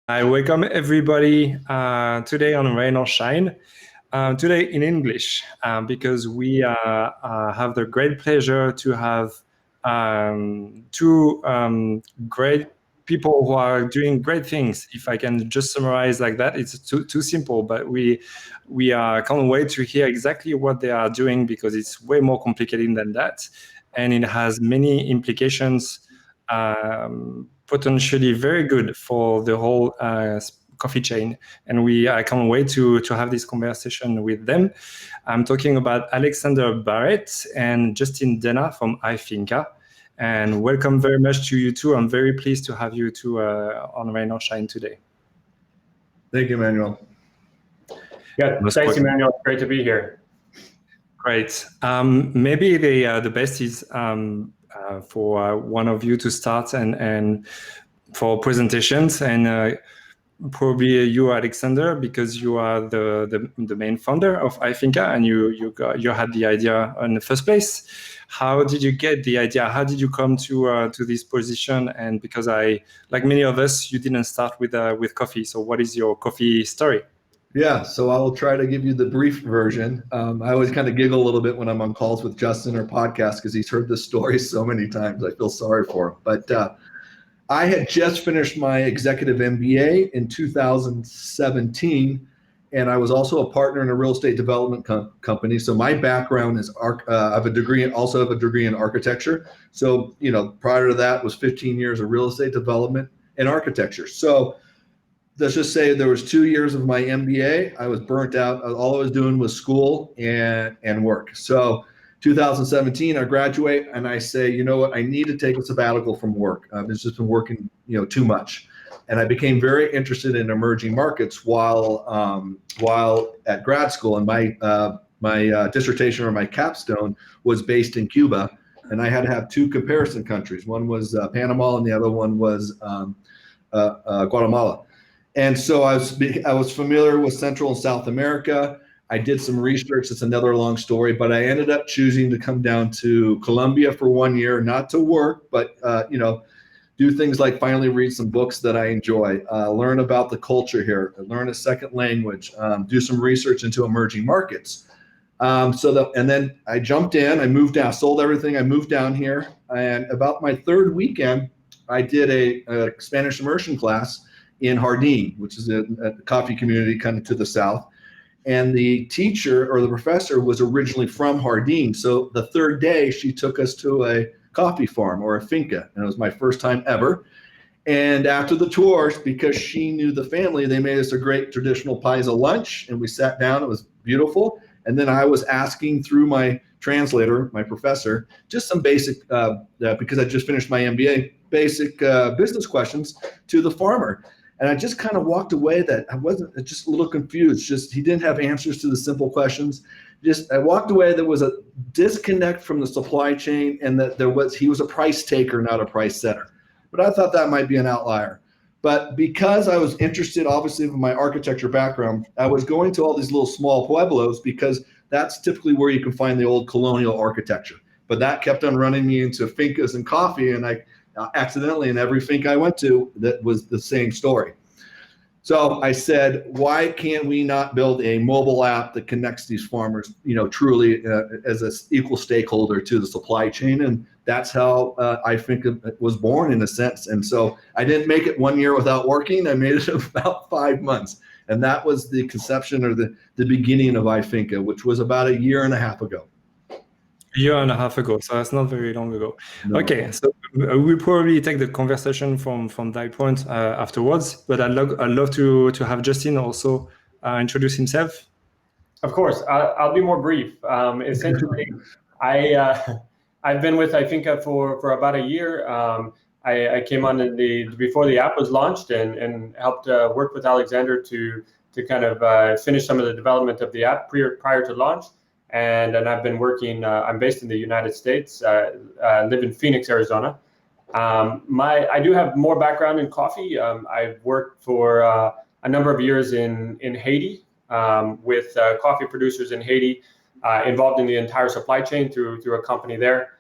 I welcome everybody today on Rain or Shine. Today in English, because we have the great pleasure to have two great people who are doing great things. If I can just summarize like that, it's too simple, but we can't wait to hear exactly what they are doing because it's way more complicated than that, and it has many implications. Potentially very good for the whole coffee chain, and I can't wait to have this conversation with them. I'm talking about Alexander Barrett and Justin Dena from iFinca, and welcome very much to you two. I'm very pleased to have you two on Rain or Shine today. Thank you, Emmanuel. Yeah, thanks, Emmanuel. Great to be here. Great. Maybe the best is for one of you to start and for presentations, and probably you, Alexander, because you are the main founder of iFinca, and you had the idea in the first place. How did you get the idea? How did you come to this position? And because like many of us, you didn't start with coffee. So what is your coffee story? Yeah, so I will try to give you the brief version. I always kind of giggle a little bit when I'm on calls with Justin or podcasts because he's heard this story so many times. I feel sorry for him. But I had just finished my executive MBA in 2017, and I was also a partner in a real estate development company. So my background is I have a degree in architecture. So prior to that was 15 years of real estate development and architecture. So let's just say there was 2 years of my MBA. I was burnt out. All I was doing was school and work. So 2017, I graduate and I say, you know what, I need to take a sabbatical from work. I've just been working, too much. And I became very interested in emerging markets while at grad school. And my dissertation or my capstone was based in Cuba. And I had to have two comparison countries. One was Panama and the other one was Guatemala. And so I was familiar with Central and South America. I did some research. It's another long story, but I ended up choosing to come down to Colombia for 1 year, not to work, but do things like finally read some books that I enjoy, learn about the culture here, learn a second language, do some research into emerging markets. And then I jumped in. I moved down, sold everything. I moved down here, and about my third weekend, I did a Spanish immersion class in Jardín, which is a coffee community kind of to the south. And the teacher or the professor was originally from Jardín. So the third day, she took us to a coffee farm or a finca. And it was my first time ever. And after the tour, because she knew the family, they made us a great traditional paisa lunch. And we sat down. It was beautiful. And then I was asking through my translator, my professor, just some basic, because I just finished my MBA, basic business questions to the farmer. And I just kind of walked away that I wasn't just a little confused. Just he didn't have answers to the simple questions. I walked away. There was a disconnect from the supply chain, and that he was a price taker, not a price setter. But I thought that might be an outlier. But because I was interested, obviously, with my architecture background, I was going to all these little small pueblos because that's typically where you can find the old colonial architecture. But that kept on running me into fincas and coffee, and I accidentally in every finca I went to, that was the same story. So I said, why can't we not build a mobile app that connects these farmers, truly as an equal stakeholder to the supply chain? And that's how iFinca was born in a sense. And so I didn't make it 1 year without working. I made it about 5 months. And that was the conception or the beginning of iFinca, which was about 1.5 years ago. 1.5 years ago, so that's not very long ago. No. Okay, so we'll probably take the conversation from that point afterwards, but I'd love to have Justin also introduce himself. Of course, I'll be more brief. Essentially, I've been with iFinca for about 1 year. I came on before the app was launched and helped work with Alexander to kind of finish some of the development of the app prior to launch. And I've been working, I'm based in the United States, live in Phoenix, Arizona. I do have more background in coffee. I've worked for a number of years in Haiti with coffee producers in Haiti, involved in the entire supply chain through a company there.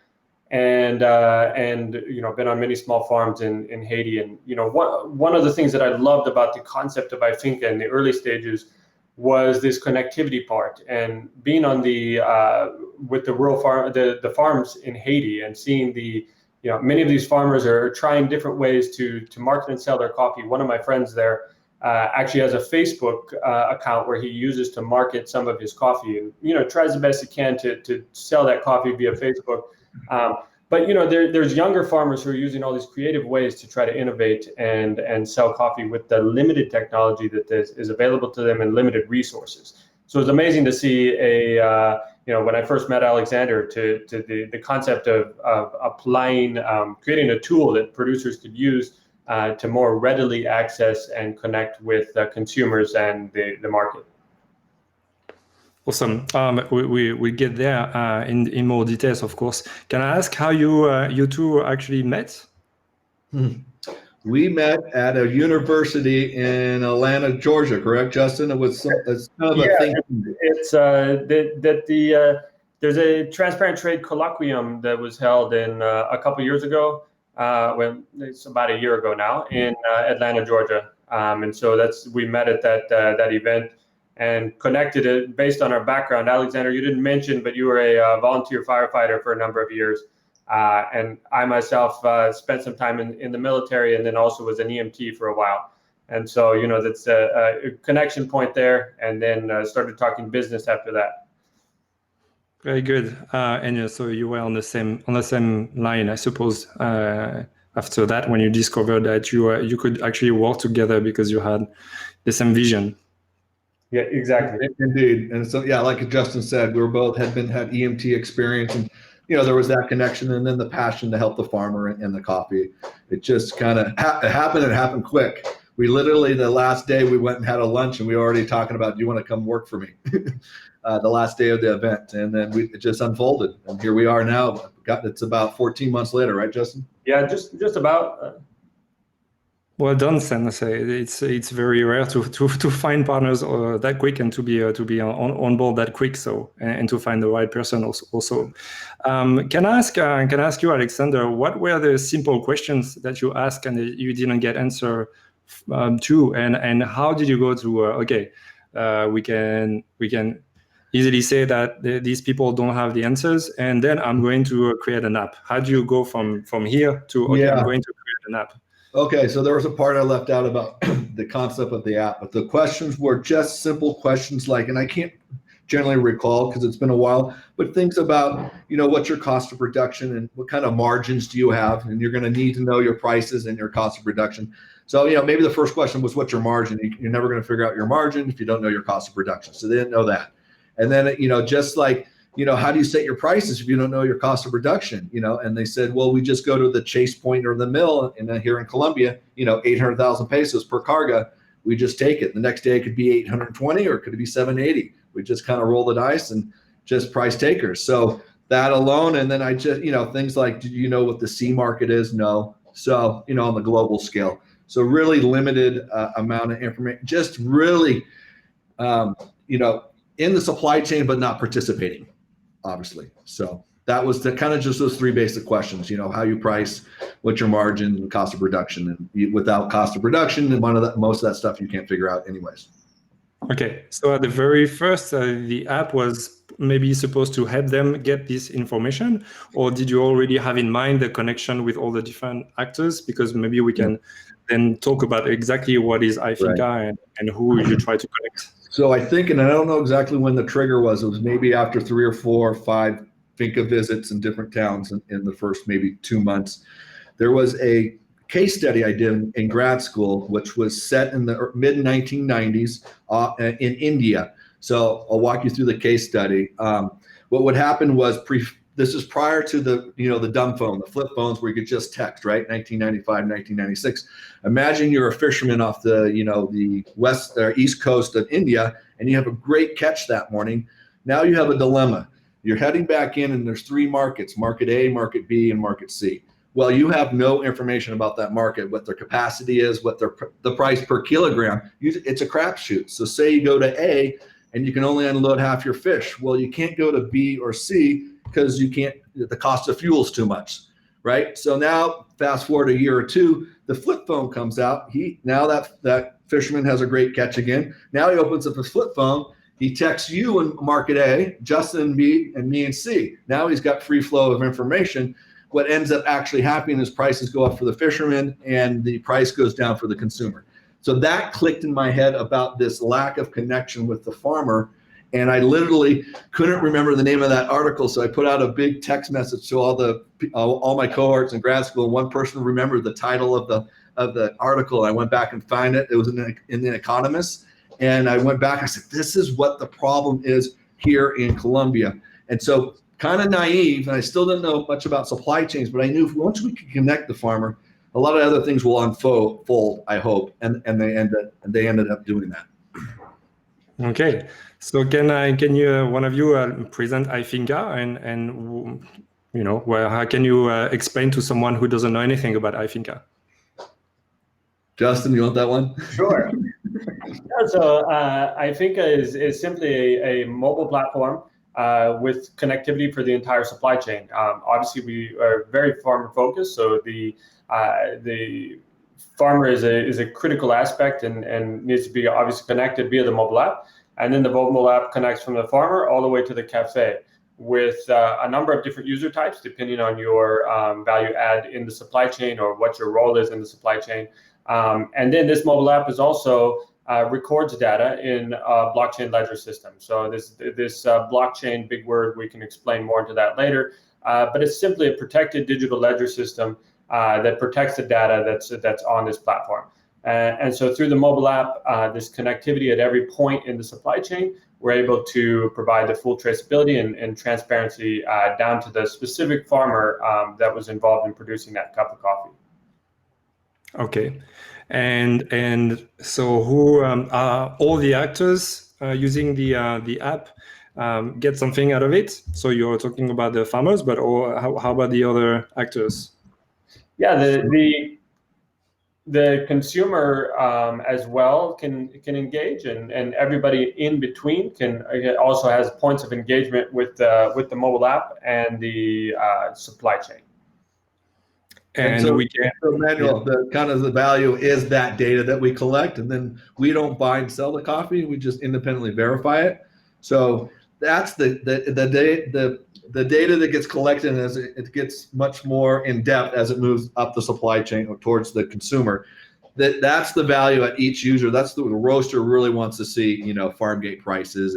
and been on many small farms in Haiti. And one of the things that I loved about the concept of iFinca in the early stages was this connectivity part, and being on the with the rural farm, the farms in Haiti, and seeing many of these farmers are trying different ways to market and sell their coffee. One of my friends there actually has a Facebook account where he uses to market some of his coffee, and tries the best he can to sell that coffee via Facebook. But there's younger farmers who are using all these creative ways to try to innovate and sell coffee with the limited technology that is available to them and limited resources. So it's amazing to see when I first met Alexander, to the concept of applying, creating a tool that producers could use to more readily access and connect with consumers and the market. Awesome. We get there in more details, of course. Can I ask how you two actually met? We met at a university in Atlanta, Georgia. Correct, Justin? It was it's kind of a thing. It's there's a transparent trade colloquium that was held in a couple years ago. When it's about a year ago now, in Atlanta, Georgia, and so we met at that event and connected it based on our background. Alexander, you didn't mention, but you were a volunteer firefighter for a number of years, and I myself spent some time in the military, and then also was an EMT for a while. And so that's a connection point there, and then started talking business after that. Very good. And so you were on the same line, I suppose. After that, when you discovered that you could actually work together because you had the same vision. Yeah, exactly. Indeed. And so, yeah, like Justin said, we were both had EMT experience, and there was that connection, and then the passion to help the farmer and the coffee. It just kind of happened, and it happened quick. We literally, the last day we went and had a lunch, and we were already talking about, do you want to come work for me? The last day of the event, and then it just unfolded, and here we are now. It's about 14 months later, right, Justin? Yeah, just about. Well done, Sensei. It's very rare to find partners that quick, and to be on board that quick. So and to find the right person also. Can I ask you, Alexander, what were the simple questions that you asked and you didn't get answer to, and how did you go to we can easily say that these people don't have the answers, and then I'm going to create an app. How do you go from here to I'm going to create an app? Okay, so there was a part I left out about the concept of the app, but the questions were just simple questions like, and I can't generally recall because it's been a while, but things about, what's your cost of production and what kind of margins do you have? And you're going to need to know your prices and your cost of production. So, maybe the first question was, what's your margin? You're never going to figure out your margin if you don't know your cost of production. So they didn't know that. And then, just like, how do you set your prices if you don't know your cost of production? And they said, well, we just go to the chase point or the mill, and here in Colombia, 800,000 pesos per carga. We just take it. The next day it could be 820 or it could be 780. We just kind of roll the dice and just price takers. So that alone, and then I just, things like, do you know what the C market is? No. So, on the global scale. So really limited amount of information, just really, in the supply chain, but not participating, obviously. So that was the kind of just those three basic questions, how you price, what's your margin, and cost of production. And without cost of production, and most of that stuff you can't figure out anyways. Okay, so at the very first, the app was maybe supposed to help them get this information, or did you already have in mind the connection with all the different actors? Because maybe we can then talk about exactly what is iFinca and who you try to connect. So I think, and I don't know exactly when the trigger was, it was maybe after 3 or 4 or 5 Finca visits in different towns in the first maybe 2 months. There was a case study I did in grad school, which was set in the mid 1990s in India. So I'll walk you through the case study. What would happen was this is prior to the dumb phone, the flip phones where you could just text, right? 1995, 1996. Imagine you're a fisherman off the west or east coast of India, and you have a great catch that morning. Now you have a dilemma. You're heading back in, and there's 3 markets: Market A, Market B, and Market C. Well, you have no information about that market, what their capacity is, what the price per kilogram. It's a crapshoot. So say you go to A, and you can only unload half your fish. Well, you can't go to B or C because the cost of fuel is too much, right? So now fast forward a year or two, the flip phone comes out. Now that fisherman has a great catch again. Now he opens up his flip phone. He texts you in market A, Justin B, and me in C. Now he's got free flow of information. What ends up actually happening is prices go up for the fisherman and the price goes down for the consumer. So that clicked in my head about this lack of connection with the farmer. And I literally couldn't remember the name of that article. So I put out a big text message to all my cohorts in grad school. And one person remembered the title of the article. I went back and found it. It was in The Economist. And I went back, I said, this is what the problem is here in Colombia. And so kind of naive, and I still didn't know much about supply chains, but I knew once we could connect the farmer, a lot of other things will unfold, I hope. And they ended up doing that. Okay. So can you, one of you present iFinca and how can you explain to someone who doesn't know anything about iFinca? Justin, you want that one? Sure. So iFinca is simply a mobile platform with connectivity for the entire supply chain. Obviously, we are very farmer focused, so the farmer is a critical aspect and needs to be obviously connected via the mobile app. And then the mobile app connects from the farmer all the way to the cafe with a number of different user types, depending on your value add in the supply chain or what your role is in the supply chain. And then this mobile app is also records data in a blockchain ledger system. So this blockchain, big word, we can explain more into that later, but it's simply a protected digital ledger system that protects the data that's on this platform. And so through the mobile app, this connectivity at every point in the supply chain, we're able to provide the full traceability and transparency down to the specific farmer that was involved in producing that cup of coffee. Okay. And so who are all the actors using the app get something out of it? So you're talking about the farmers, but how about the other actors? Yeah, the consumer as well can engage, and everybody in between also has points of engagement with the mobile app and the supply chain. And so Manuel, the value is that data that we collect, and then we don't buy and sell the coffee. We just independently verify it. So that's the data that gets collected as it gets much more in depth as it moves up the supply chain or towards the consumer. That's the value at each user. That's the roaster really wants to see, farm gate prices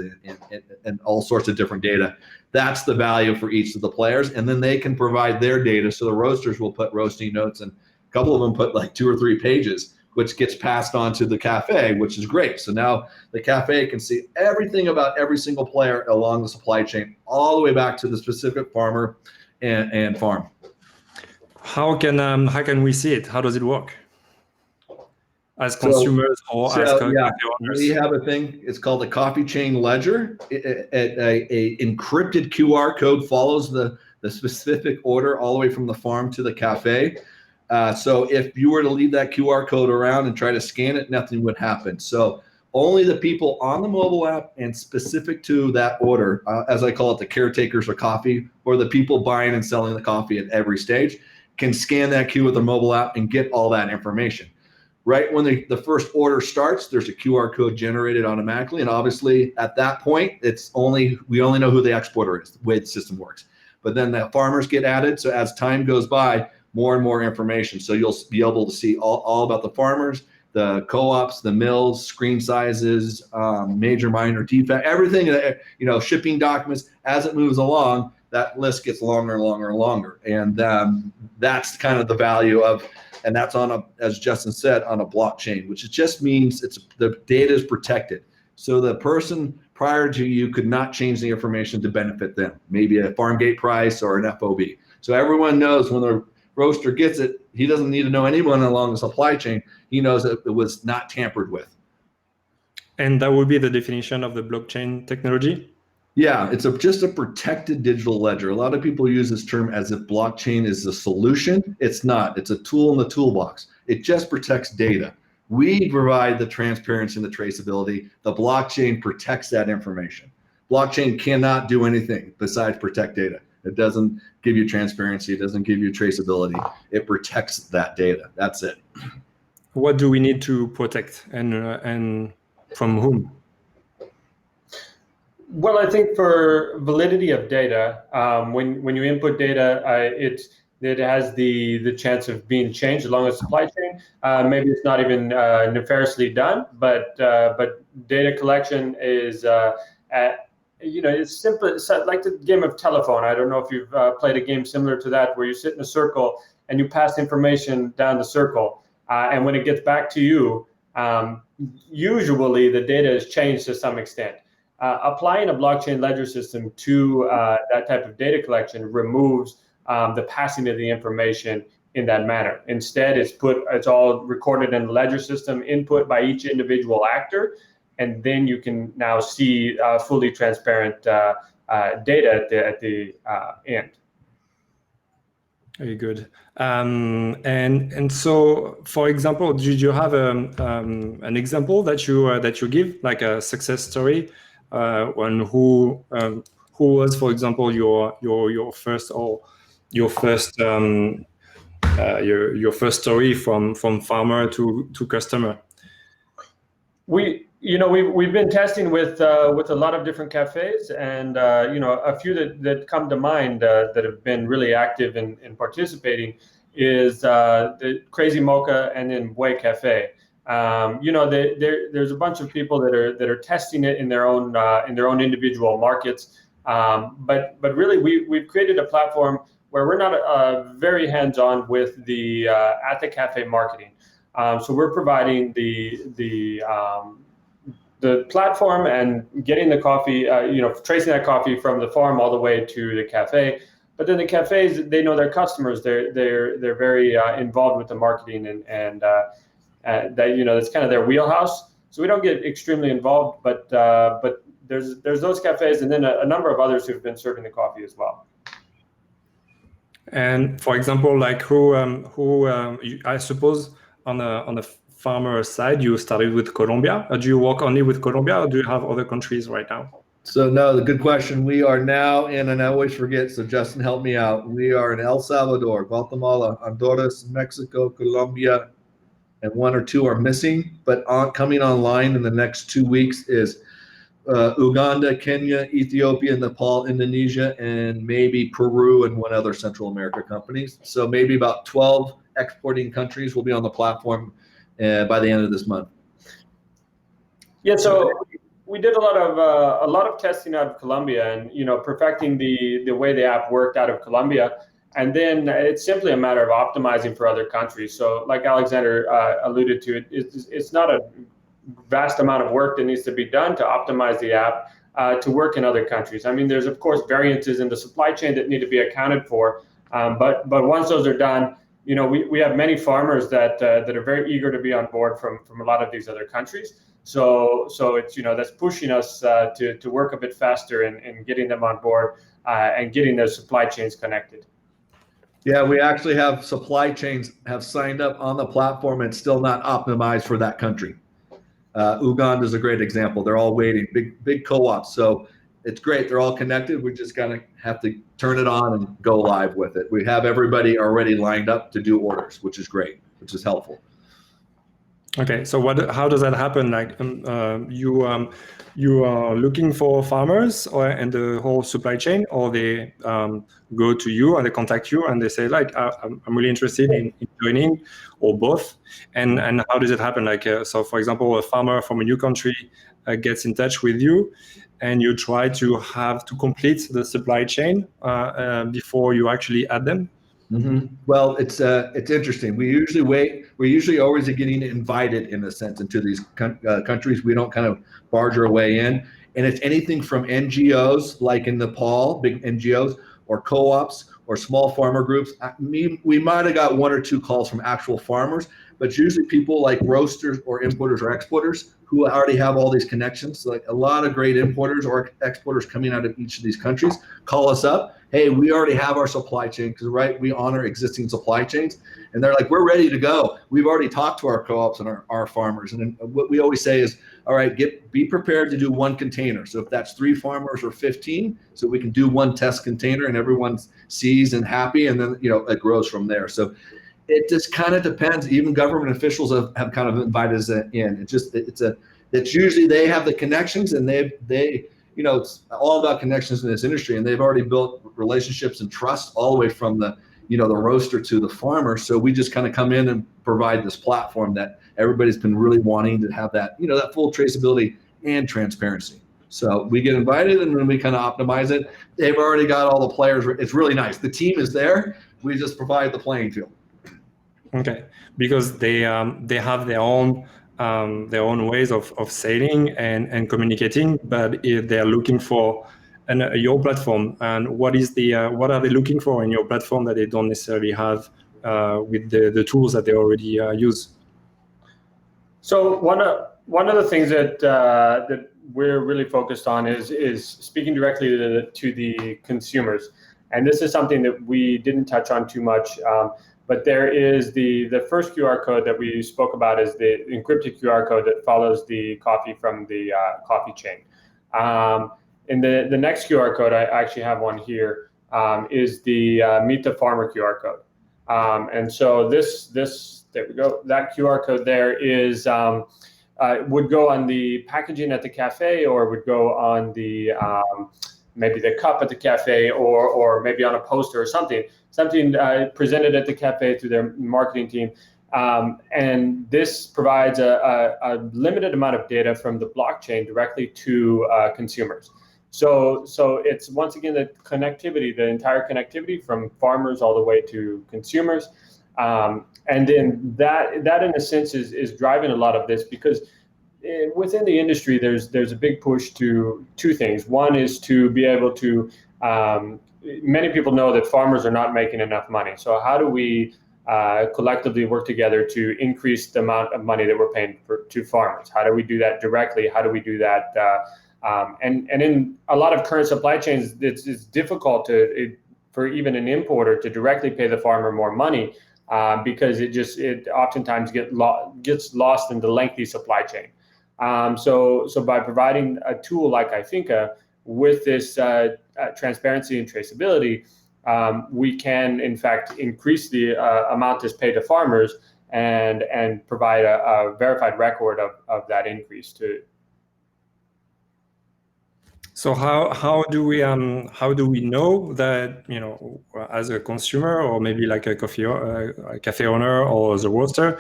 and all sorts of different data. That's the value for each of the players, and then they can provide their data. So the roasters will put roasting notes, and a couple of them put like 2 or 3 pages, which gets passed on to the cafe, which is great. So now the cafe can see everything about every single player along the supply chain, all the way back to the specific farmer and farm. How can we see it? How does it work? As consumers as cafe owners? We have a thing. It's called the coffee chain ledger. A encrypted QR code follows the specific order all the way from the farm to the cafe. So if you were to leave that QR code around and try to scan it, nothing would happen. So only the people on the mobile app and specific to that order, as I call it, the caretakers of coffee, or the people buying and selling the coffee at every stage, can scan that queue with the mobile app and get all that information. Right when the first order starts, there's a QR code generated automatically, and obviously at that point, we only know who the exporter is, the way the system works. But then the farmers get added, so as time goes by, more and more information. So you'll be able to see all about the farmers, the co-ops, the mills, screen sizes, major minor defect, everything, shipping documents. As it moves along, that list gets longer and longer and longer, and that's kind of the value of. And that's as Justin said, on a blockchain, which just means the data is protected. So the person prior to you could not change the information to benefit them, maybe a farm gate price or an FOB. So everyone knows when the roaster gets it, he doesn't need to know anyone along the supply chain. He knows that it was not tampered with. And that would be the definition of the blockchain technology? Yeah, it's just a protected digital ledger. A lot of people use this term as if blockchain is the solution. It's not. It's a tool in the toolbox. It just protects data. We provide the transparency and the traceability. The blockchain protects that information. Blockchain cannot do anything besides protect data. It doesn't give you transparency. It doesn't give you traceability. It protects that data. That's it. What do we need to protect, and from whom? Well, I think for validity of data, when you input data, it has the chance of being changed along the supply chain. Maybe it's not even nefariously done, but data collection is it's simple. It's like the game of telephone. I don't know if you've played a game similar to that, where you sit in a circle and you pass information down the circle, and when it gets back to you, usually the data is changed to some extent. Applying a blockchain ledger system to that type of data collection removes the passing of the information in that manner. Instead, it's all recorded in the ledger system, input by each individual actor, and then you can now see fully transparent data at the end. Very good. And so, for example, did you have an example that you give, like a success story, on who was, for example, your first story from farmer to customer? We've been testing with a lot of different cafes, and a few that come to mind that have been really active in participating is the Crazy Mocha and then Bue Cafe. There's a bunch of people that are testing it in their own individual markets, but really we've created a platform where we're not very hands-on with the at the cafe marketing. So we're providing the platform and getting the coffee, tracing that coffee from the farm all the way to the cafe. But then the cafes, they know their customers. They're very involved with the marketing, and that that's kind of their wheelhouse. So we don't get extremely involved, but there's those cafes, and then a number of others who've been serving the coffee as well. And for example, like who I suppose on the farmer side, you started with Colombia. Do you work only with Colombia, or do you have other countries right now? So no, the good question. We are now in, and I always forget, so Justin, help me out. We are in El Salvador, Guatemala, Honduras, Mexico, Colombia, and one or two are missing. But coming online in the next 2 weeks is Uganda, Kenya, Ethiopia, Nepal, Indonesia, and maybe Peru and one other Central America companies. So maybe about 12 exporting countries will be on the platform by the end of this month. Yeah, so we did a lot of testing out of Colombia, and perfecting the way the app worked out of Colombia, and then it's simply a matter of optimizing for other countries. So, like Alexander alluded to, it's not a vast amount of work that needs to be done to optimize the app to work in other countries. I mean, there's of course variances in the supply chain that need to be accounted for, but once those are done, we have many farmers that are very eager to be on board from a lot of these other countries. So it's that's pushing us to work a bit faster in getting them on board and getting their supply chains connected. Yeah, we actually have supply chains have signed up on the platform and still not optimized for that country. Uganda is a great example. They're all waiting, big co-ops. So it's great. They're all connected. We just gotta have to turn it on and go live with it. We have everybody already lined up to do orders, which is great, which is helpful. Okay, so how does that happen? Like you are looking for farmers and the whole supply chain, or they go to you and they contact you and they say like I'm really interested in joining, or both, and how does it happen? Like so for example, a farmer from a new country gets in touch with you, and you try to complete the supply chain before you actually add them. Mm-hmm. Well, it's interesting. We're usually always getting invited, in a sense, into these countries. We don't kind of barge our way in, and it's anything from NGOs, like in Nepal, big NGOs, or co-ops, or small farmer groups. We might have got one or two calls from actual farmers, but it's usually people like roasters or importers or exporters who already have all these connections. So like a lot of great importers or exporters coming out of each of these countries call us up hey, we already have our supply chain, because right, we honor existing supply chains, and they're like, we're ready to go. We've already talked to our co-ops and our farmers, and what we always say is, all right, be prepared to do one container. So if that's 3 farmers or 15, so we can do one test container and everyone sees and happy, and then it grows from there. So it just kind of depends. Even government officials have kind of invited us in. It's usually they have the connections, and they it's all about connections in this industry, and they've already built relationships and trust all the way from the roaster to the farmer. So we just kind of come in and provide this platform that everybody's been really wanting to have, that that full traceability and transparency. So we get invited, and then we kind of optimize it. They've already got all the players. It's really nice. The team is there. We just provide the playing field. Okay. Because they have their own ways of selling and communicating, but if they're looking for your platform, and what are they looking for in your platform that they don't necessarily have with the tools that they already use? So one of the things that we're really focused on is speaking directly to the consumers, and this is something that we didn't touch on too much. But there is the first QR code that we spoke about is the encrypted QR code that follows the coffee from the coffee chain. And the next QR code, I actually have one here, is the Meet the Farmer QR code. And so there we go. That QR code there is would go on the packaging at the cafe, or would go on the maybe the cup at the cafe, or maybe on a poster or something presented at the cafe through their marketing team. And this provides a limited amount of data from the blockchain directly to consumers. So it's, once again, the connectivity, the entire connectivity from farmers all the way to consumers. And then that in a sense is driving a lot of this, because within the industry, there's a big push to 2 things. One is to be able to, many people know that farmers are not making enough money. So how do we collectively work together to increase the amount of money that we're paying to farmers? How do we do that directly? How do we do that? And in a lot of current supply chains, it's difficult for even an importer to directly pay the farmer more money, because it oftentimes gets lost in the lengthy supply chain. So by providing a tool like iFinca with this transparency and traceability, we can in fact increase the amount that's paid to farmers and provide a verified record of that increase too. So how do we know that, as a consumer, or maybe like a cafe owner or the roaster,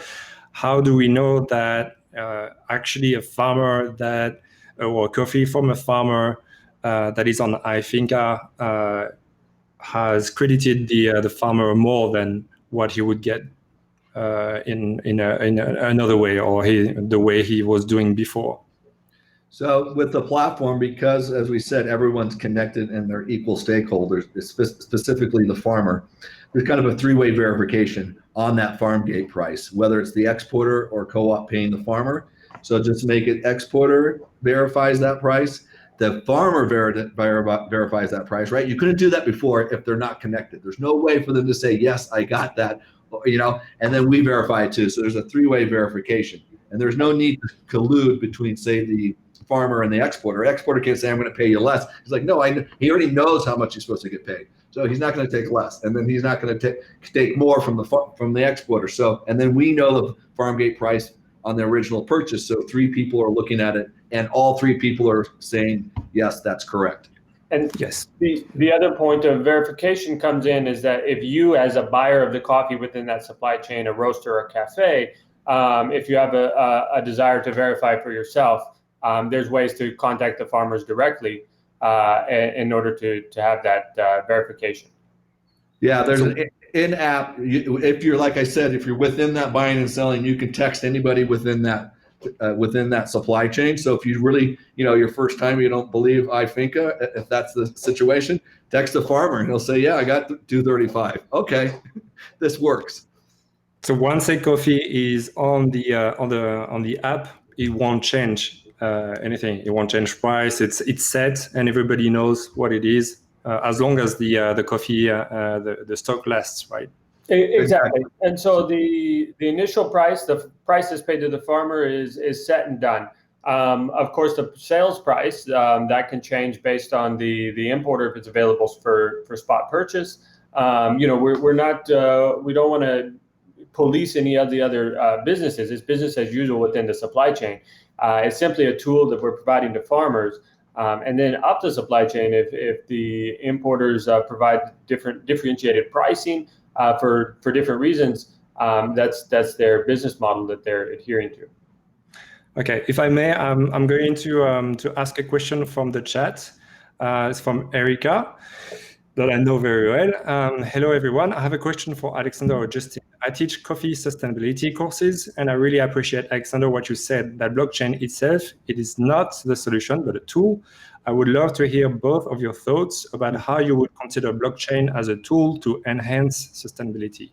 how do we know that actually a farmer or coffee from a farmer that is on iFinca has credited the farmer more than what he would get in another way, or the way he was doing before? So with the platform, because as we said, everyone's connected and they're equal stakeholders, specifically the farmer, there's kind of a 3-way verification on that farm gate price, whether it's the exporter or co-op paying the farmer. So just make it exporter verifies that price, the farmer verifies that price, right? You couldn't do that before if they're not connected. There's no way for them to say, yes, I got that, and then we verify it too. So there's a 3-way verification, and there's no need to collude between, say, the farmer and the exporter. Exporter can't say, I'm going to pay you less. He's like, no, he already knows how much he's supposed to get paid. So he's not going to take less, and then he's not going to take more from the exporter. So, and then we know the farm gate price on the original purchase. So 3 people are looking at it, and all 3 people are saying, yes, that's correct. And yes, the other point of verification comes in is that if you, as a buyer of the coffee within that supply chain, a roaster or a cafe, if you have a desire to verify for yourself, there's ways to contact the farmers directly in order to have that verification. Yeah, there's an in-app. If you're, like I said, if you're within that buying and selling, you can text anybody within that supply chain. So if you really, your first time, you don't believe iFinca, if that's the situation, text the farmer and he'll say, yeah, I got 235. Okay, this works. So once a coffee is on the app, it won't change anything. It won't change price. It's set, and everybody knows what it is as long as the coffee the stock lasts, right? Exactly. And so the initial price, the price that's paid to the farmer is set and done. Of course, the sales price that can change based on the importer if it's available for spot purchase. We're not we don't want to police any of the other businesses. It's business as usual within the supply chain. It's simply a tool that we're providing to farmers. And then up the supply chain, if the importers provide differentiated pricing for different reasons, that's their business model that they're adhering to. Okay, if I may, I'm going to ask a question from the chat. It's from Erica, that I know very well. Hello, everyone. I have a question for Alexander or Justin. I teach coffee sustainability courses, and I really appreciate, Alexander, what you said, that blockchain itself, it is not the solution, but a tool. I would love to hear both of your thoughts about how you would consider blockchain as a tool to enhance sustainability.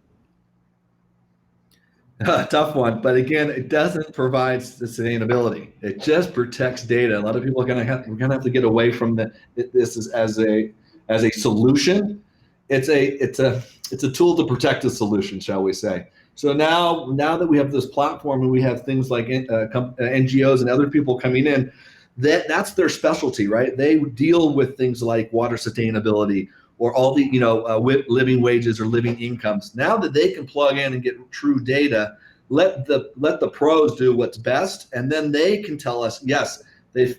Tough one, but again, it doesn't provide sustainability. It just protects data. A lot of people are we're gonna have to get away from this as a solution. It's a tool to protect a solution, shall we say? So now that we have this platform and we have things like NGOs and other people coming in, that's their specialty, right? They deal with things like water sustainability, or all the living wages or living incomes. Now that they can plug in and get true data, let the pros do what's best, and then they can tell us, yes, they've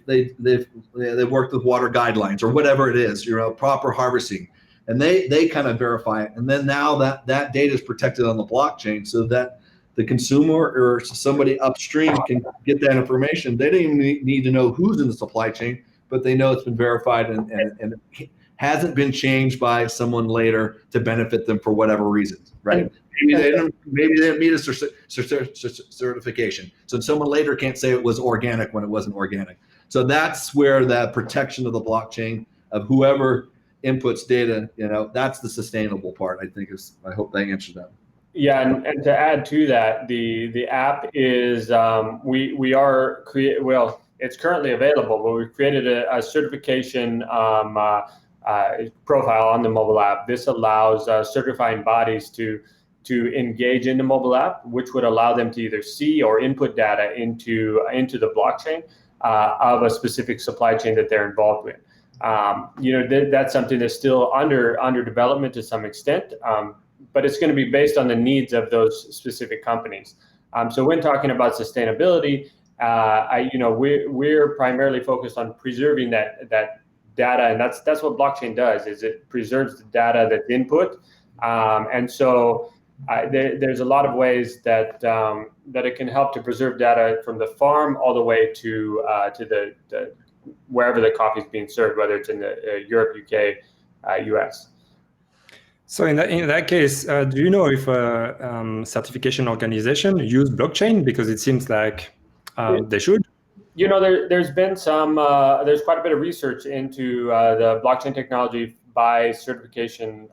worked with water guidelines or whatever it is, proper harvesting, and they kind of verify it, and then now that data is protected on the blockchain, so that the consumer or somebody upstream can get that information. They don't even need to know who's in the supply chain, but they know it's been verified and hasn't been changed by someone later to benefit them for whatever reasons, right? Maybe they didn't meet a certification, so someone later can't say it was organic when it wasn't organic. So that's where that protection of the blockchain of whoever inputs data, that's the sustainable part. I hope that answers that. Yeah, and to add to that, the app is it's currently available, but we've created a certification profile on the mobile app. This allows certifying bodies to engage in the mobile app, which would allow them to either see or input data into the blockchain of a specific supply chain that they're involved with. That's something that's still under development to some extent, but it's going to be based on the needs of those specific companies. So when talking about sustainability, we're primarily focused on preserving that data, and that's what blockchain does, is it preserves the data that's input, and so there's a lot of ways that it can help to preserve data from the farm all the way to the wherever the coffee is being served, whether it's in Europe, UK, US. So in that case, do you know if a certification organization use blockchain? Because it seems like they should. There's been there's quite a bit of research into the blockchain technology by certifications.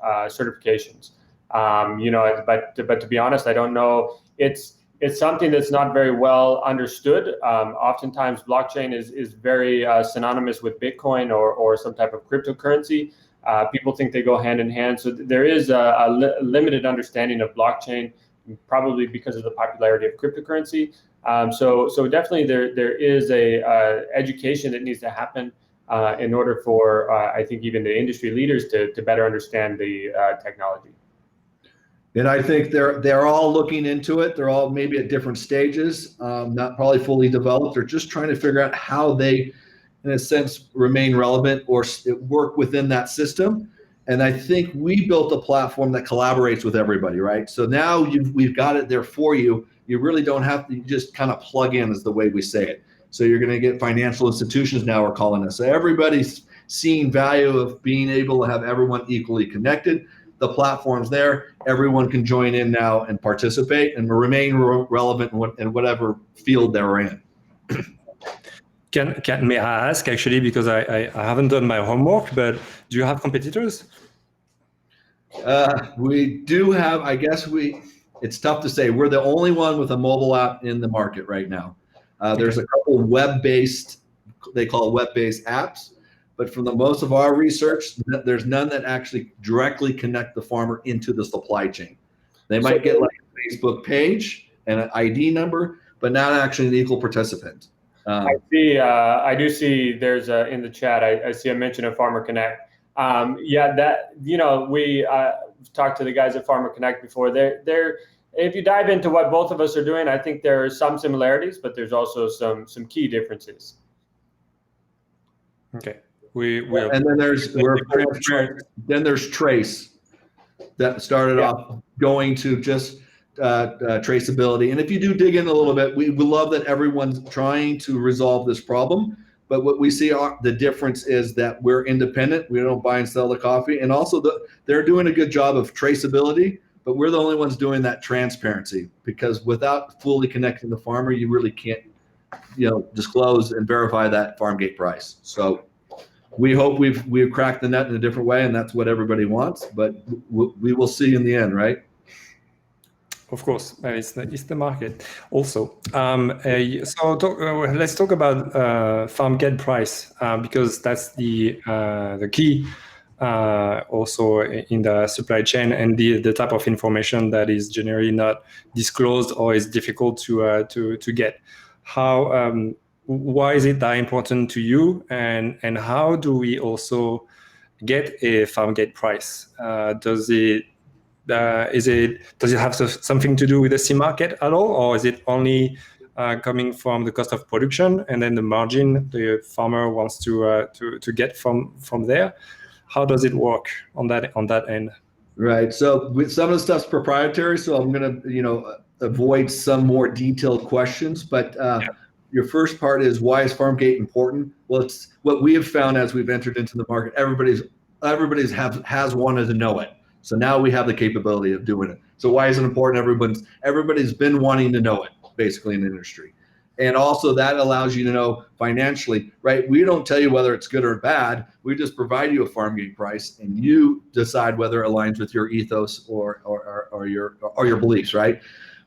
But to be honest, I don't know. It's something that's not very well understood. Oftentimes, blockchain is very synonymous with Bitcoin or some type of cryptocurrency. People think they go hand in hand. So there is a limited understanding of blockchain, probably because of the popularity of cryptocurrency. So definitely there is a education that needs to happen in order for I think even the industry leaders to better understand the technology. And I think they're all looking into it. They're all maybe at different stages, not probably fully developed. They're just trying to figure out how they, in a sense, remain relevant or work within that system. And I think we built a platform that collaborates with everybody, right? So now we've got it there for you. You really don't have to, just kind of plug in, is the way we say it. So you're going to get financial institutions now are calling us. So everybody's seeing value of being able to have everyone equally connected. The platform's there. Everyone can join in now and participate and remain relevant in whatever field they're in. May I ask, actually, because I haven't done my homework, but do you have competitors? We do have, it's tough to say. We're the only one with a mobile app in the market right now. There's a couple web-based, they call it web-based apps, But from the most of our research, there's none that actually directly connect the farmer into the supply chain. They might get like a Facebook page and an ID number, but not actually an equal participant. I see. I do see. There's in the chat. I see a mention of Farmer Connect. Yeah, that we talked to the guys at Farmer Connect before. They're if you dive into what both of us are doing, I think there are some similarities, but there's also some key differences. Okay. And then there's Trace that started off going to just traceability. And if you do dig in a little bit, we love that everyone's trying to resolve this problem. But what we see the difference is that we're independent. We don't buy and sell the coffee. And also they're doing a good job of traceability, but we're the only ones doing that transparency, because without fully connecting the farmer, you really can't, disclose and verify that farm gate price. So we hope we've cracked the nut in a different way, and that's what everybody wants, but we will see in the end, right? Of course, it's the market also. Let's talk about farm gate price, because that's the key also in the supply chain, and the type of information that is generally not disclosed or is difficult to get. Why is it that important to you, and how do we also get a farm gate price? Does it have something to do with the C market at all, or is it only coming from the cost of production and then the margin the farmer wants to get from there? How does it work on that end? Right. So with some of the stuff's proprietary, so I'm going to avoid some more detailed questions. But your first part is, why is farm gate important? Well, it's what we have found as we've entered into the market. Everybody's has wanted to know it. So now we have the capability of doing it. So why is it important? Everybody's been wanting to know it, basically, in the industry. And also that allows you to know financially, right? We don't tell you whether it's good or bad. We just provide you a farm gate price, and you decide whether it aligns with your ethos or your beliefs, right?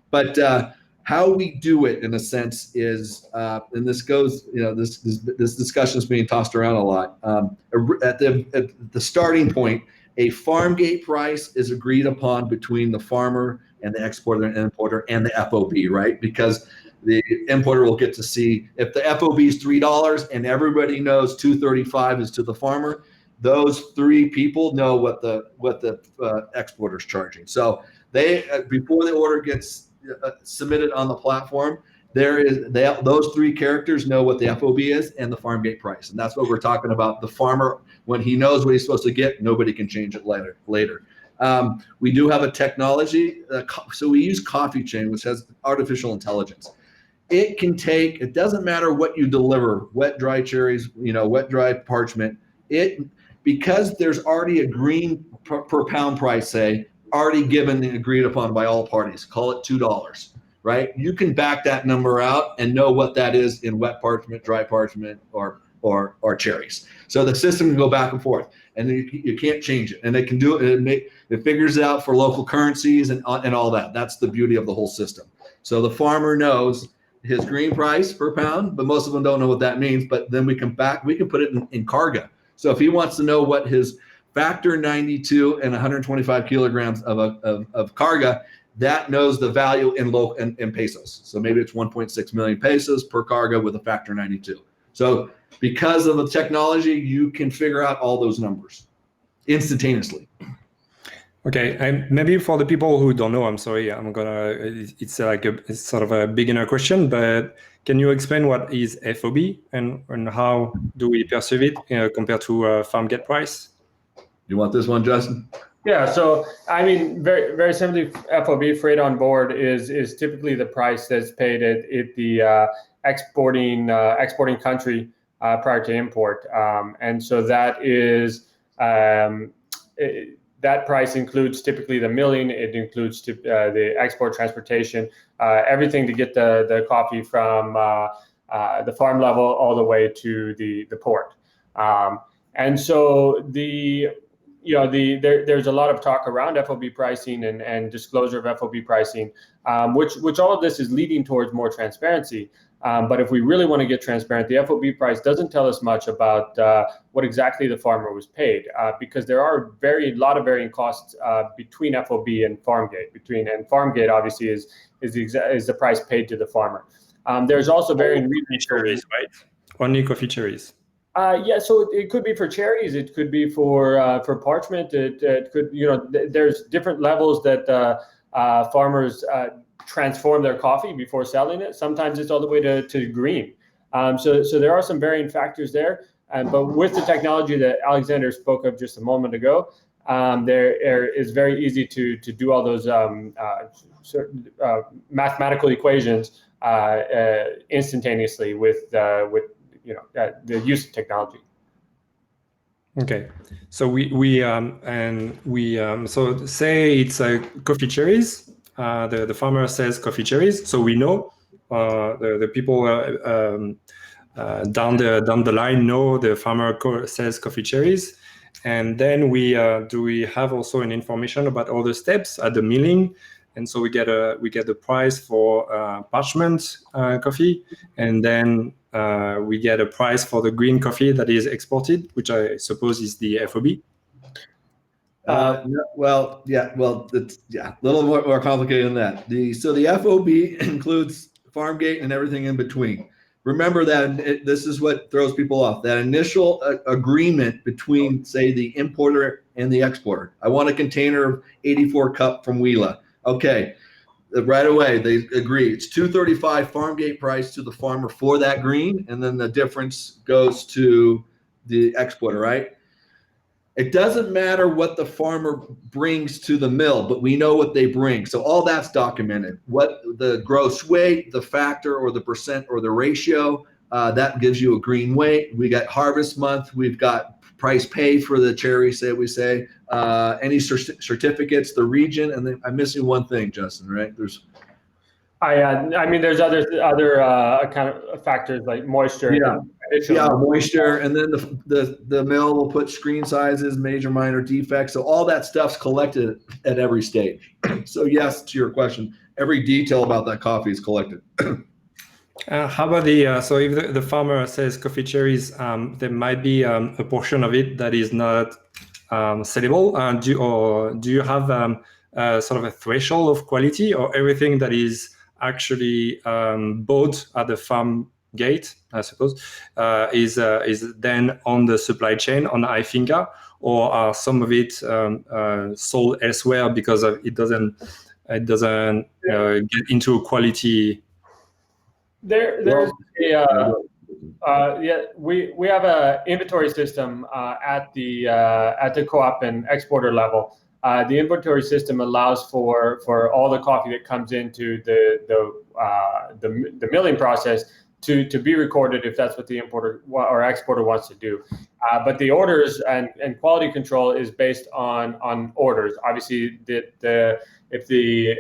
But how we do it, in a sense, is, and this goes, this discussion is being tossed around a lot. At the starting point, a farm gate price is agreed upon between the farmer and the exporter and importer and the FOB, right? Because the importer will get to see if the FOB is $3 and everybody knows $2.35 is to the farmer. Those three people know what the exporter is charging. So before the order gets submitted on the platform, those three characters know what the FOB is and the farm gate price, and that's what we're talking about. The farmer, when he knows what he's supposed to get, nobody can change it later. We do have a technology, so we use Coffee Chain, which has artificial intelligence. It doesn't matter what you deliver, wet, dry cherries, wet, dry parchment. Because there's already a green per pound price, say, already given and agreed upon by all parties, call it $2, right? You can back that number out and know what that is in wet parchment, dry parchment, or cherries. So the system can go back and forth, and you can't change it. And it can do it. It figures it out for local currencies and all that. That's the beauty of the whole system. So the farmer knows his green price per pound, but most of them don't know what that means. But then we can put it in Carga. So if he wants to know what his factor 92 and 125 kilograms of Carga, that knows the value in pesos. So maybe it's 1.6 million pesos per Carga with a factor 92. So because of the technology, you can figure out all those numbers instantaneously. Okay, and maybe for the people who don't know, I'm sorry, it's sort of a beginner question, but can you explain what is FOB and how do we perceive it compared to farm gate price? You want this one, Justin? Yeah, so I mean, very very simply, FOB, freight on board, is typically the price that's paid at the exporting country prior to import, and so that is that price includes typically the milling. It includes the export transportation, everything to get the coffee from the farm level all the way to the port, and so there's a lot of talk around FOB pricing and disclosure of FOB pricing, which all of this is leading towards more transparency. But if we really want to get transparent, the FOB price doesn't tell us much about what exactly the farmer was paid, because there are a lot of varying costs between FOB and farm gate. And farm gate obviously is the price paid to the farmer. There's also varying reasons. Cherries, right? Only coffee cherries. Yeah, so it could be for cherries. It could be for parchment. It could, there's different levels that farmers transform their coffee before selling it. Sometimes it's all the way to green. So there are some varying factors there. But with the technology that Alexander spoke of just a moment ago, there is very easy to do all those mathematical equations instantaneously with the use of technology. Okay, so so say it's coffee cherries. The farmer says coffee cherries, so we know the people down the line know the farmer says coffee cherries, and then we have also an information about all the steps at the milling, and so we get the price for parchment coffee, and then we get a price for the green coffee that is exported, which I suppose is the FOB. It's a little more complicated than that. So the FOB includes farm gate and everything in between. Remember that this is what throws people off. That initial agreement between, say, the importer and the exporter. I want a container of 84 cup from Wheela. Okay, right away they agree. It's $235 farm gate price to the farmer for that green, and then the difference goes to the exporter, right? It doesn't matter what the farmer brings to the mill, but we know what they bring. So all that's documented. What the gross weight, the factor, or the percent, or the ratio, that gives you a green weight. We got harvest month. We've got price paid for the cherry, any certificates, the region, and then I'm missing one thing, Justin, right? There's other kind of factors like moisture. Yeah, moisture, and then the mill will put screen sizes, major, minor defects. So all that stuff's collected at every stage. So yes, to your question, every detail about that coffee is collected. How about so if the farmer says coffee cherries, there might be a portion of it that is not sellable. Do you have sort of a threshold of quality, or everything that is actually bought at the farm gate, I suppose, is then on the supply chain on iFinca, or are some of it sold elsewhere because it doesn't get into quality? We have an inventory system at the co-op and exporter level. The inventory system allows for all the coffee that comes into the milling process to be recorded if that's what the importer or exporter wants to do. But the orders and quality control is based on orders. Obviously, if the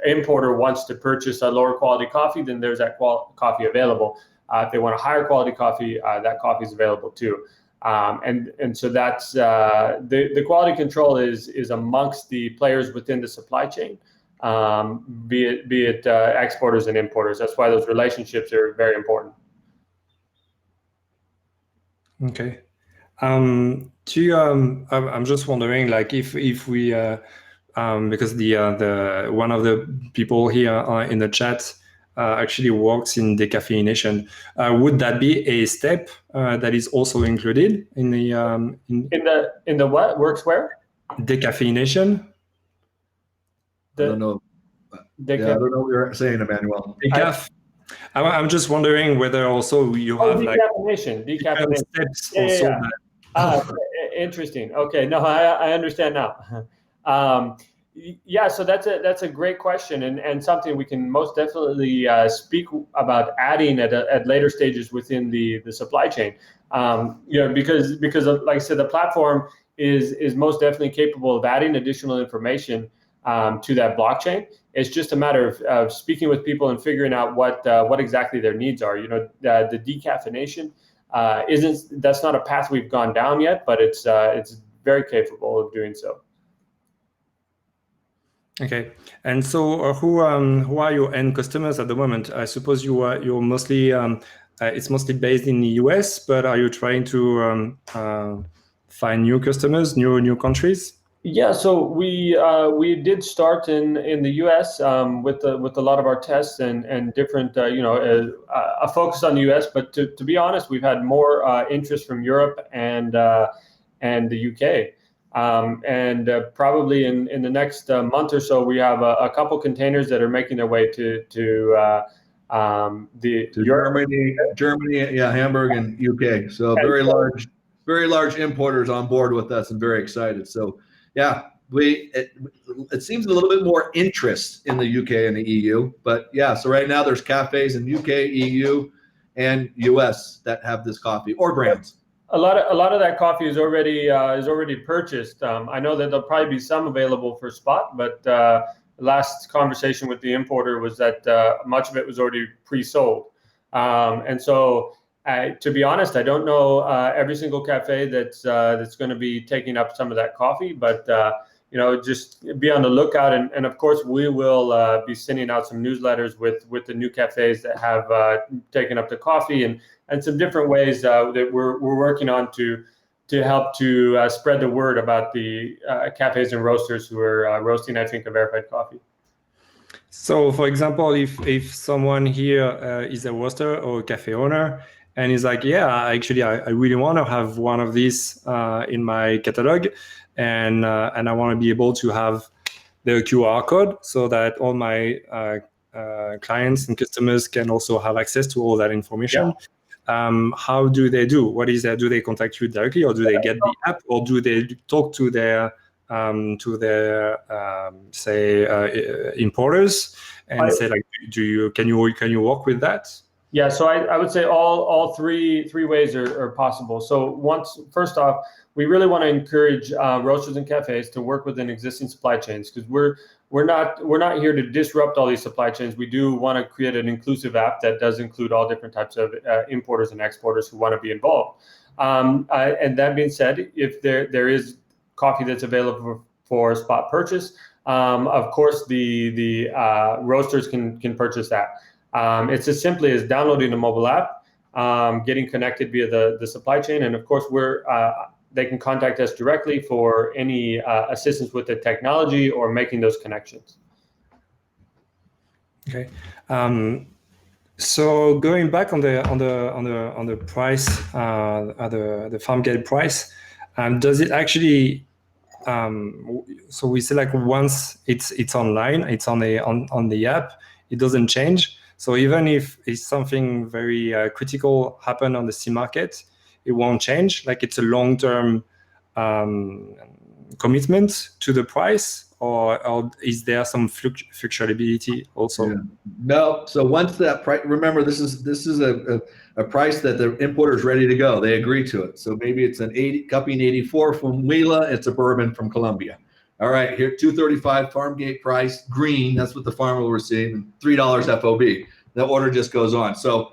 importer wants to purchase a lower quality coffee, then there's that coffee available. If they want a higher quality coffee, that coffee is available too. And so that's the quality control is amongst the players within the supply chain, be it exporters and importers. That's why those relationships are very important. Okay. I'm just wondering, like, if we because the one of the people here in the chat actually works in decaffeination. Would that be a step that is also included in the in the what works where? Decaffeination. I don't know. I don't know what you're saying, Emmanuel. Decaf. I'm just wondering whether also you have decaffeination steps also. Interesting. Okay, no, I understand now. So that's a great question, and something we can most definitely speak about adding at later stages within the supply chain. Because like I said, the platform is most definitely capable of adding additional information to that blockchain. It's just a matter of speaking with people and figuring out what exactly their needs are. The decaffeination that's not a path we've gone down yet, but it's very capable of doing so. Okay. And so, who are your end customers at the moment? I suppose you're mostly it's mostly based in the US, but are you trying to find new customers, new countries? Yeah, so we did start in the U.S. With a lot of our tests and different a focus on the U.S. But to be honest, we've had more interest from Europe and the U.K. And probably in the next month or so, we have a couple containers that are making their way to Europe. Germany, yeah, Hamburg and UK. So very large importers on board with us and very excited. So yeah, it seems a little bit more interest in the UK and the EU, but yeah. So right now there's cafes in UK, EU, and US that have this coffee or brands. A lot of that coffee is already purchased. I know that there'll probably be some available for spot, but the last conversation with the importer was that much of it was already pre-sold. And so, to be honest, I don't know every single cafe that's going to be taking up some of that coffee, but just be on the lookout. And of course, we will be sending out some newsletters with the new cafes that have taken up the coffee and some different ways that we're working on to help to spread the word about the cafes and roasters who are roasting, iFinca verified coffee. So, for example, if someone here is a roaster or a cafe owner and is like, yeah, actually, I really want to have one of these in my catalog, and I want to be able to have the QR code so that all my clients and customers can also have access to all that information. Yeah. How do they do? What is that? Do they contact you directly, or do they get the app, or do they talk to their say importers and say like, can you work with that? Yeah, so I would say all three ways are possible. So first off, we really want to encourage roasters and cafes to work within existing supply chains, because we're not here to disrupt all these supply chains. We do want to create an inclusive app that does include all different types of importers and exporters who want to be involved. And that being said, if there is coffee that's available for spot purchase, of course the roasters can purchase that. It's as simply as downloading the mobile app, getting connected via the supply chain, and of course they can contact us directly for any assistance with the technology or making those connections. Okay. So going back on the price, the farm gate price, does it actually? So we say like once it's online, it's on the app, it doesn't change. So even if it's something very critical happen on the C market, it won't change. Like it's a long-term commitment to the price, or is there some fluctuability also? Yeah. No. So once that price, remember this is a price that the importer is ready to go. They agree to it. So maybe it's an cupping 84 from Huila. It's a bourbon from Colombia. All right, here $2.35 farm gate price, green. That's what the farmer will receive, and $3 FOB. The order just goes on. So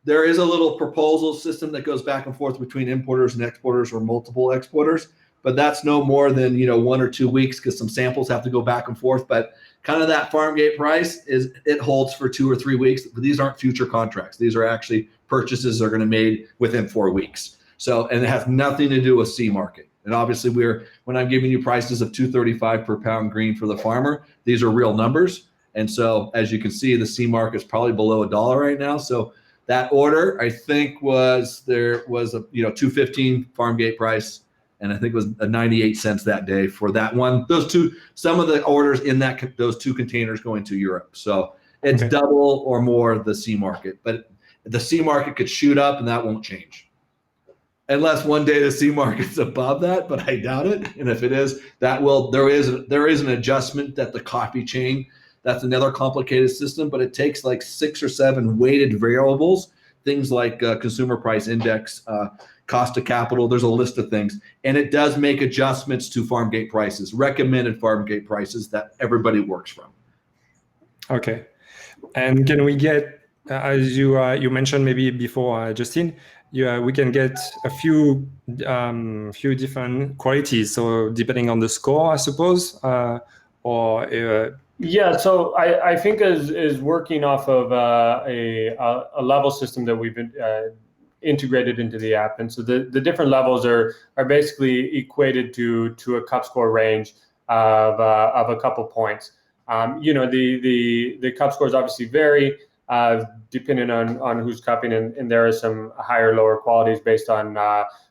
there is a little proposal system that goes back and forth between importers and exporters, or multiple exporters, but that's no more than 1 or 2 weeks, because some samples have to go back and forth. But kind of that farm gate price it holds for 2 or 3 weeks. But these aren't future contracts. These are actually purchases that are going to be made within 4 weeks. So, and it has nothing to do with C market. And obviously when I'm giving you prices of $2.35 per pound green for the farmer, these are real numbers. And so as you can see, the C market is probably below $1 right now. So that order, I think there was a $2.15 farm gate price, and I think it was 98 cents that day for that one. Some of the orders in those 2 containers going to Europe. So it's double or more the C market, but the C market could shoot up, and that won't change. Unless one day the C market's above that, but I doubt it. And if it is, there is an adjustment that the coffee chain, that's another complicated system, but it takes like 6 or 7 weighted variables, things like consumer price index, cost of capital. There's a list of things, and it does make adjustments to farm gate prices, recommended farm gate prices that everybody works from. Okay, and can we get, as you mentioned maybe before, Justin, we can get a few different qualities. So depending on the score, I suppose, or Yeah, so I think is working off of a level system that we've been integrated into the app, and so the different levels are basically equated to a cup score range of a couple points. The cup scores obviously vary depending on who's cupping, and there are some higher lower qualities based on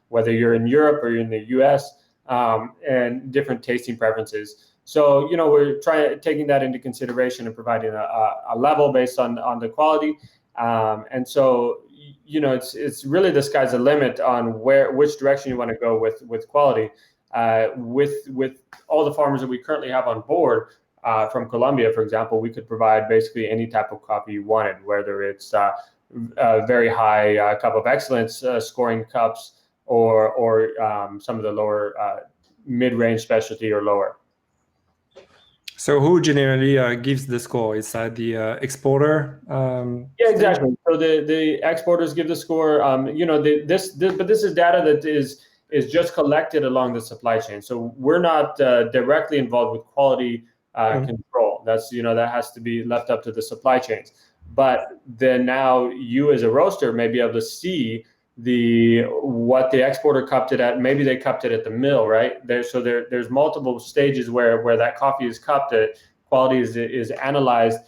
whether you're in Europe or you're in the U.S. And different tasting preferences. So, we're taking that into consideration and providing a level based on the quality. And so, it's really the sky's the limit on which direction you want to go with quality. With all the farmers that we currently have on board from Colombia, for example, we could provide basically any type of coffee you wanted, whether it's a very high cup of excellence scoring cups or some of the lower mid-range specialty or lower. So who generally gives the score? Is that the exporter? Yeah, exactly. So the exporters give the score. But this is data that is just collected along the supply chain. So we're not directly involved with quality control. That's that has to be left up to the supply chains. But then now you as a roaster may be able to see what the exporter cupped it at. Maybe they cupped it at the mill, right? There's multiple stages where that coffee is cupped at, quality is analyzed.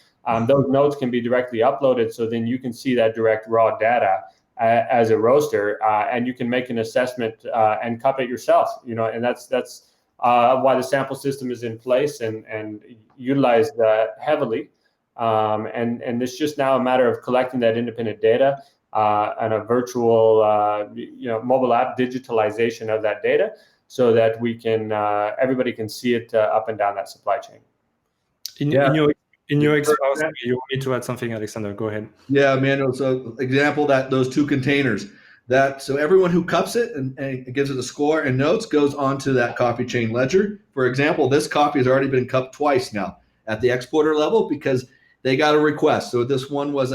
Those notes can be directly uploaded, so then you can see that direct raw data as a roaster, and you can make an assessment and cup it yourself. And that's why the sample system is in place and utilized heavily. And it's just now a matter of collecting that independent data. And a virtual, mobile app digitalization of that data, so that we can everybody can see it up and down that supply chain. In your experience, you want me to add something, Alexander? Go ahead. Yeah, Manuel. So example that those two containers. So everyone who cups it and gives it a score and notes goes onto that coffee chain ledger. For example, this coffee has already been cupped twice now at the exporter level because they got a request. So this one was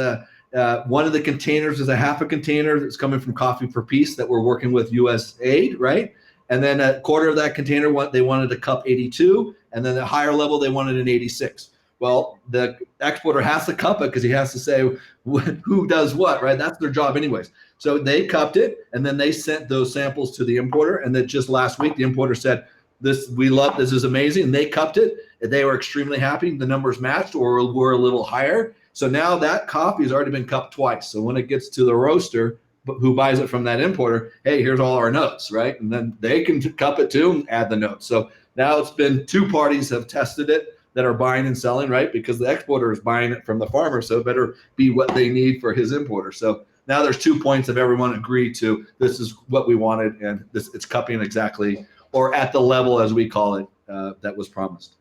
one of the containers is a half a container that's coming from Coffee for Peace that we're working with USAID, right? And then a quarter of that container, they wanted a cup 82, and then the higher level, they wanted an 86. Well, the exporter has to cup it because he has to say who does what, right? That's their job anyways. So they cupped it, and then they sent those samples to the importer. And then just last week, the importer said, this is amazing. And they cupped it. They were extremely happy. The numbers matched or were a little higher. So now that coffee has already been cupped twice. So when it gets to the roaster who buys it from that importer, hey, here's all our notes, right? And then they can cup it too and add the notes. So now it's been two parties have tested it that are buying and selling, right? Because the exporter is buying it from the farmer, so it better be what they need for his importer. So now there's 2 points of everyone agreed to this is what we wanted, and it's cupping exactly or at the level as we call it that was promised.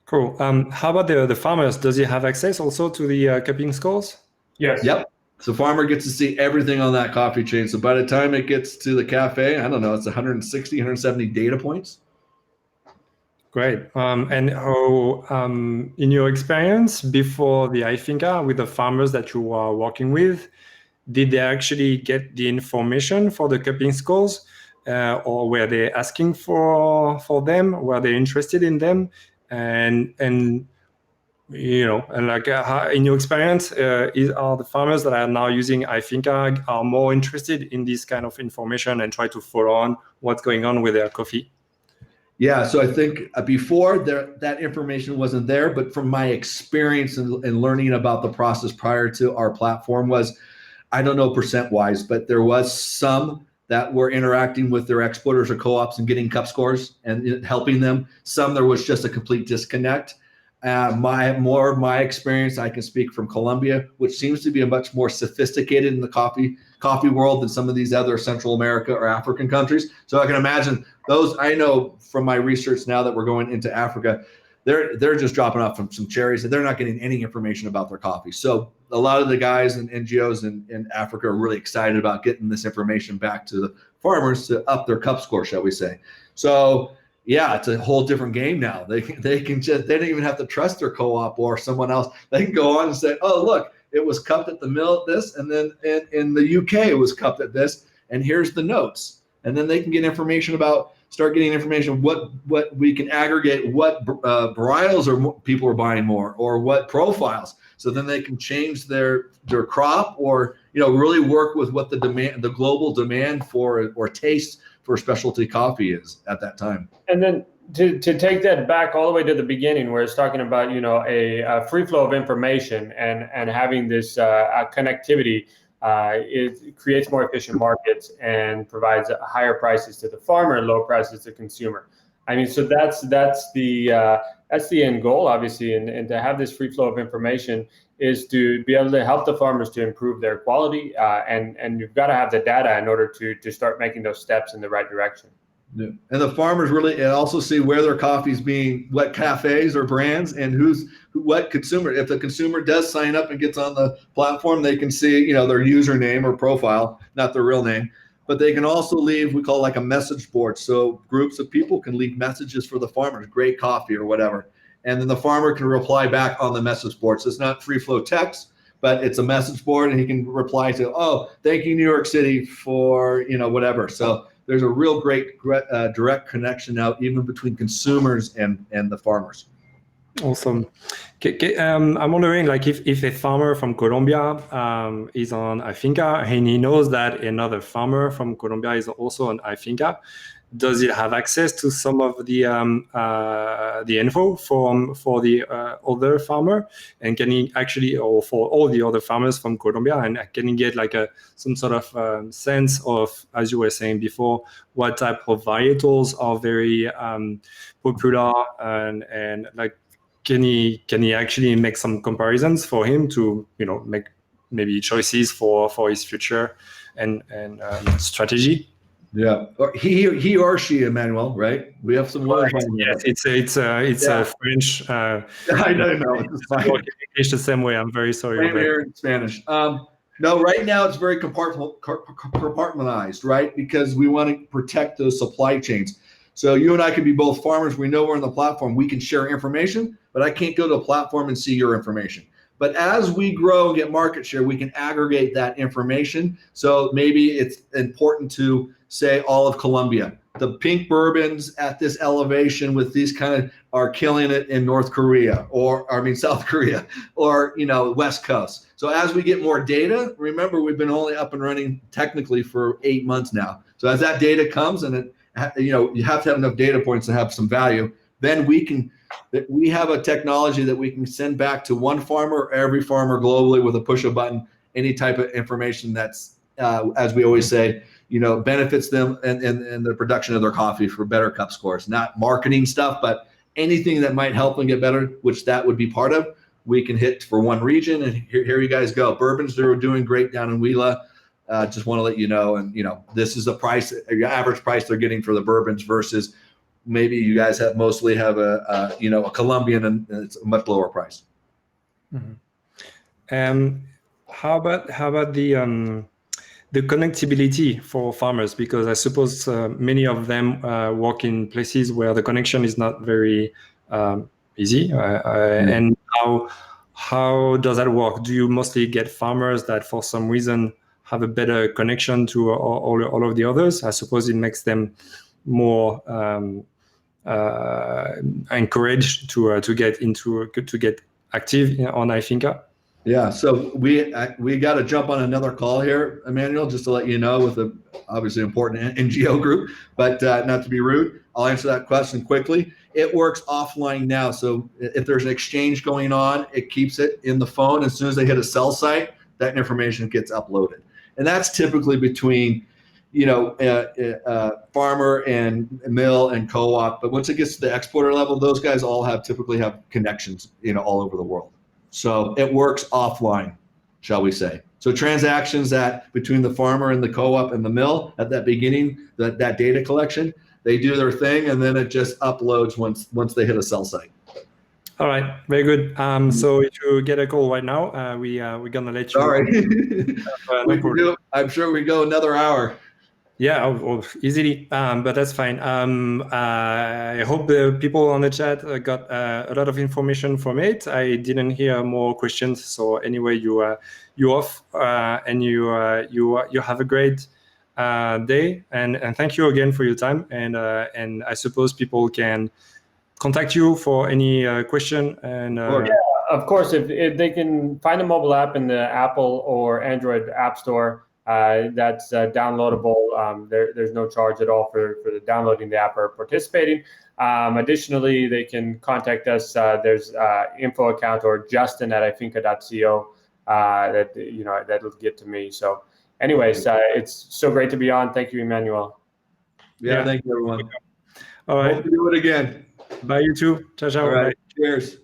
Cool. How about the farmers? Does he have access also to the cupping scores? Yes. Yep. So farmer gets to see everything on that coffee chain. So by the time it gets to the cafe, I don't know, it's 160, 170 data points. Great. And how, in your experience before the iFinca with the farmers that you are working with, did they actually get the information for the cupping scores, or were they asking for them? Were they interested in them? And like in your experience, are the farmers that are now using iFinca are more interested in this kind of information and try to follow on what's going on with their coffee? Yeah, so I think before that information wasn't there, but from my experience and learning about the process prior to our platform was, I don't know percent-wise, but there was some that were interacting with their exporters or co-ops and getting cup scores and helping them. Some there was just a complete disconnect. My experience, I can speak from Colombia, which seems to be a much more sophisticated in the coffee world than some of these other Central America or African countries. So I can imagine those. I know from my research now that we're going into Africa, they're just dropping off from some cherries and they're not getting any information about their coffee. So a lot of the guys and NGOs in Africa are really excited about getting this information back to the farmers to up their cup score, shall we say. So yeah, it's a whole different game now. They don't even have to trust their co-op or someone else. They can go on and say, oh, look, it was cupped at the mill at this, and then in the UK it was cupped at this, and here's the notes. And then they can get information about start getting information what we can aggregate, what varietals people are buying more, or what profiles, so then they can change their crop, or really work with what the global demand for or taste for specialty coffee is at that time. And then to take that back all the way to the beginning, where it's talking about a free flow of information and having this connectivity, it creates more efficient markets and provides higher prices to the farmer and low prices to consumer. I mean, so that's the end goal, obviously, and to have this free flow of information is to be able to help the farmers to improve their quality, and you've got to have the data in order to start making those steps in the right direction. Yeah. And the farmers really also see where their coffee's being, what cafes or brands, and what consumer. If the consumer does sign up and gets on the platform, they can see, their username or profile, not their real name, but they can also leave, we call like a message board. So groups of people can leave messages for the farmers, great coffee or whatever. And then the farmer can reply back on the message board. So it's not free flow text, but it's a message board, and he can reply to, oh, thank you, New York City, for, whatever. So there's a real great direct connection now, even between consumers and the farmers. Awesome. I'm wondering, like, if a farmer from Colombia is on iFinca and he knows that another farmer from Colombia is also on iFinca, does it have access to some of the info for the other farmer, and can he actually, or for all the other farmers from Colombia, and can he get like some sort of sense of, as you were saying before, what type of varietals are very popular, and like, can he actually make some comparisons for him to make maybe choices for his future and strategy? Yeah, or he or she, Emmanuel, right? We have some words. Yes, it's a French. I don't know. It's fine. English the same way. I'm very sorry. Same here in Spanish. No, right now it's very compartmentalized, right? Because we want to protect those supply chains. So you and I can be both farmers. We know we're on the platform. We can share information, but I can't go to a platform and see your information. But as we grow and get market share, we can aggregate that information. So maybe it's important to say all of Colombia. The pink bourbons at this elevation with these kind of are killing it in North Korea, South Korea, or West Coast. So as we get more data, remember we've been only up and running technically for 8 months now. So as that data comes, and you have to have enough data points to have some value, then we have a technology that we can send back to one farmer or every farmer globally with a push of a button, any type of information that's, as we always say, benefits them and the production of their coffee for better cup scores. Not marketing stuff, but anything that might help them get better, which that would be part of, we can hit for one region. And here you guys go. Bourbons, they're doing great down in Huila. Just want to let you know, and this is the price, your average price they're getting for the bourbons versus maybe you guys mostly have a Colombian, and it's a much lower price. Mm-hmm. How about the connectability for farmers? Because I suppose many of them work in places where the connection is not very easy. And how does that work? Do you mostly get farmers that for some reason have a better connection to all of the others? I suppose it makes them more encouraged to get active on iFinca. Yeah, so we got to jump on another call here, Emmanuel, just to let you know, with a obviously important NGO group, but not to be rude, I'll answer that question quickly. It works offline now, so if there's an exchange going on, it keeps it in the phone. As soon as they hit a cell site, that information gets uploaded, and that's typically between farmer and mill and co-op. But once it gets to the exporter level, those guys all typically have connections, all over the world. So it works offline, shall we say. So transactions that between the farmer and the co-op and the mill at that beginning, that data collection, they do their thing, and then it just uploads once they hit a cell site. All right, very good. So if you get a call right now, we're gonna let you. Sorry, I'm sure we go another hour. Yeah, easily, but that's fine. I hope the people on the chat got a lot of information from it. I didn't hear more questions, so anyway, you off, and you have a great day, and thank you again for your time. And I suppose people can contact you for any question. And of course, if they can find a mobile app in the Apple or Android App Store that's downloadable. There's no charge at all for the downloading the app or participating. Additionally, they can contact us. There's info account or justin@ifinca.co that'll get to me. So anyways, it's so great to be on. Thank you, Emmanuel. Yeah, thank you, everyone. All right. Hope to do it again. Bye, you too. Ciao, ciao. All right. Bye. Cheers.